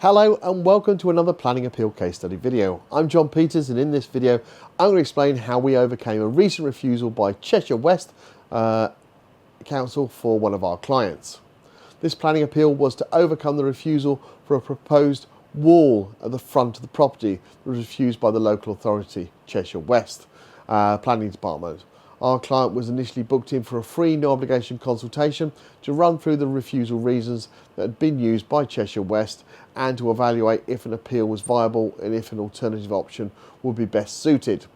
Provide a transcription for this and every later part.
Hello and welcome to another planning appeal case study video. I'm John Peters, and in this video I'm going to explain how we overcame a recent refusal by Cheshire West Council for one of our clients. This planning appeal was to overcome the refusal for a proposed wall at the front of the property that was refused by the local authority, Cheshire West Planning Department. Our client was initially booked in for a free no obligation consultation to run through the refusal reasons that had been used by Cheshire West and to evaluate if an appeal was viable and if an alternative option would be best suited.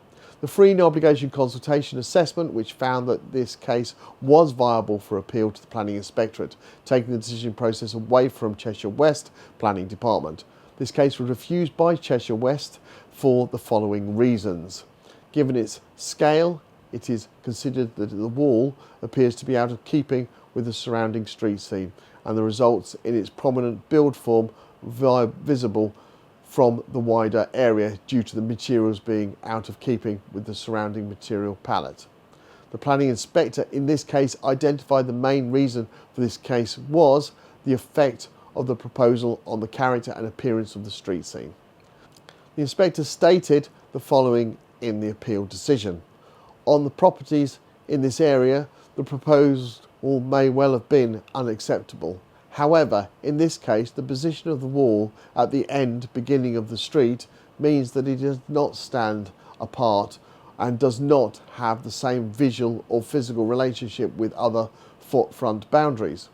The free no obligation consultation assessment, which found that this case was viable for appeal to the Planning Inspectorate, taking the decision process away from Cheshire West Planning Department. This case was refused by Cheshire West for the following reasons. Given its scale, it is considered that the wall appears to be out of keeping with the surrounding street scene, and the results in its prominent build form visible from the wider area due to the materials being out of keeping with the surrounding material palette. The planning inspector in this case identified the main reason for this case was the effect of the proposal on the character and appearance of the street scene. The inspector stated the following in the appeal decision. On the properties in this area, the proposed wall may well have been unacceptable. However, in this case, the position of the wall at the beginning of the street means that it does not stand apart and does not have the same visual or physical relationship with other front boundaries.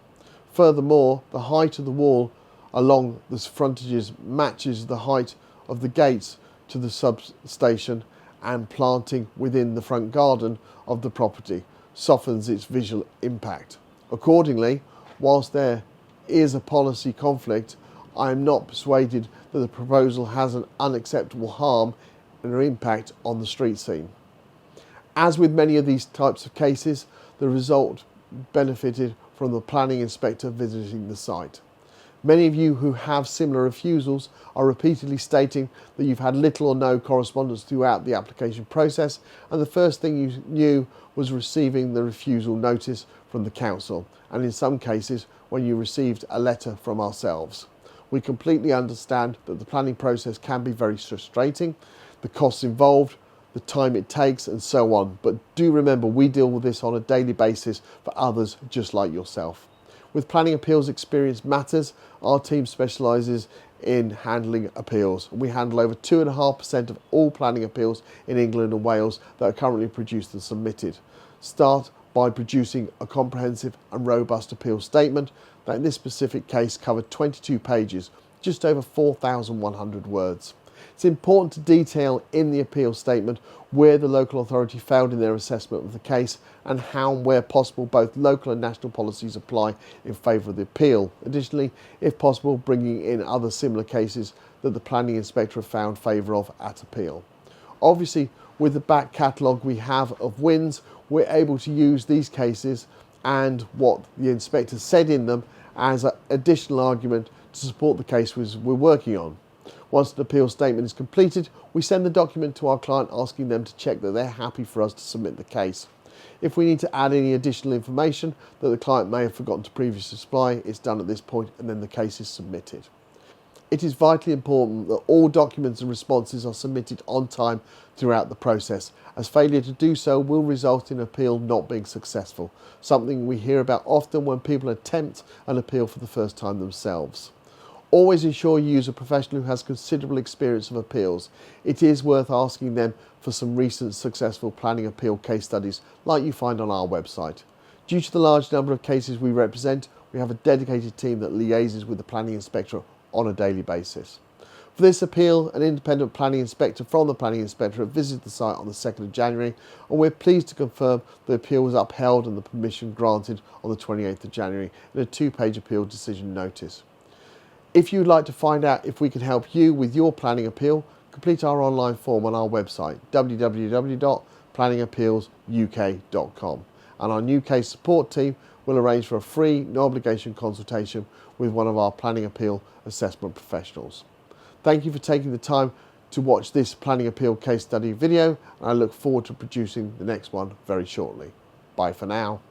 Furthermore, the height of the wall along the frontages matches the height of the gates to the substation, and planting within the front garden of the property softens its visual impact. Accordingly, whilst there is a policy conflict, I am not persuaded that the proposal has an unacceptable harm and impact on the street scene. As with many of these types of cases, the result benefited from the planning inspector visiting the site. Many of you who have similar refusals are repeatedly stating that you've had little or no correspondence throughout the application process, and the first thing you knew was receiving the refusal notice from the council, and in some cases when you received a letter from ourselves. We completely understand that the planning process can be very frustrating, the costs involved, the time it takes, and so on, but do remember we deal with this on a daily basis for others just like yourself. With planning appeals experience matters, our team specialises in handling appeals. We handle over 2.5% of all planning appeals in England and Wales that are currently produced and submitted. Start by producing a comprehensive and robust appeal statement that in this specific case covered 22 pages, just over 4,100 words. It's important to detail in the appeal statement where the local authority failed in their assessment of the case and how and where possible both local and national policies apply in favour of the appeal. Additionally, if possible, bringing in other similar cases that the planning inspector found favour of at appeal. Obviously, with the back catalogue we have of wins, we're able to use these cases and what the inspector said in them as an additional argument to support the case we're working on. Once an appeal statement is completed, we send the document to our client asking them to check that they're happy for us to submit the case. If we need to add any additional information that the client may have forgotten to previously supply, it's done at this point and then the case is submitted. It is vitally important that all documents and responses are submitted on time throughout the process, as failure to do so will result in an appeal not being successful, something we hear about often when people attempt an appeal for the first time themselves. Always ensure you use a professional who has considerable experience of appeals. It is worth asking them for some recent successful planning appeal case studies like you find on our website. Due to the large number of cases we represent, we have a dedicated team that liaises with the planning inspector on a daily basis. For this appeal, an independent planning inspector from the Planning Inspectorate visited the site on the 2nd of January, and we're pleased to confirm the appeal was upheld and the permission granted on the 28th of January in a 2-page appeal decision notice. If you'd like to find out if we can help you with your planning appeal, complete our online form on our website www.planningappealsuk.com, and our new case support team will arrange for a free no obligation consultation with one of our planning appeal assessment professionals. Thank you for taking the time to watch this planning appeal case study video, and I look forward to producing the next one very shortly. Bye for now.